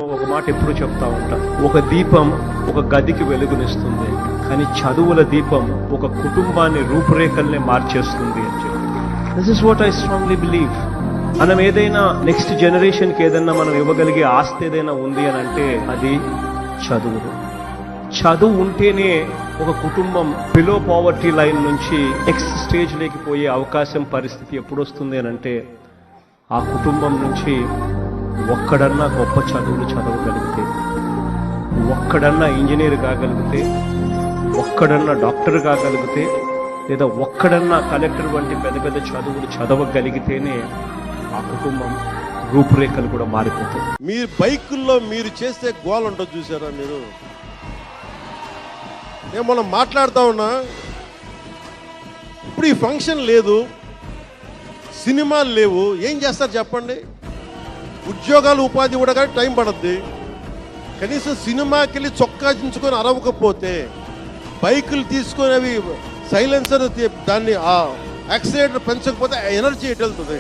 ఒక మాట ఎప్పుడు చెప్తా ఉంటా, ఒక దీపం ఒక గదికి వెలుగునిస్తుంది, కానీ చదువుల దీపం ఒక కుటుంబాన్ని రూపురేఖల్ని మార్చేస్తుంది అని చెప్పి. This is what I strongly believe. మనం ఏదైనా నెక్స్ట్ జనరేషన్కి ఏదైనా మనం ఇవ్వగలిగే ఆస్తి ఏదైనా ఉంది అని అంటే అది చదువులు. చదువు ఉంటేనే ఒక కుటుంబం బిలో పావర్టీ లైన్ నుంచి నెక్స్ట్ స్టేజ్లోకి పోయే అవకాశం పరిస్థితి ఎప్పుడు వస్తుంది అని అంటే ఆ కుటుంబం నుంచి ఒక్కడన్నా గొప్ప చదువులు చదవగలిగితే, ఒక్కడన్నా ఇంజనీర్ కాగలిగితే, ఒక్కడన్నా డాక్టర్ కాగలిగితే, లేదా ఒక్కడన్నా కలెక్టర్ వంటి పెద్ద పెద్ద చదువులు చదవగలిగితేనే ఆ కుటుంబం రూపురేఖలు కూడా మారిపోతాయి. మీరు బైకుల్లో మీరు చేసే గోల్ ఉంటుంది చూసారా మీరు? నేను మనం మాట్లాడుతూ ఉన్నా, ఇప్పుడు ఈ ఫంక్షన్ లేదు, సినిమాలు లేవు, ఏం చేస్తారు చెప్పండి? ఉద్యోగాలు ఉపాధి కూడా కానీ టైం పడుద్ది. కనీసం సినిమాకి వెళ్ళి చొక్కా చించుకొని అరవకపోతే, బైకులు తీసుకొని అవి సైలెన్సర్ దాన్ని ఆ యాక్సిడెంట్ పెంచకపోతే ఎనర్జీ ఎటు వెళ్తుంది?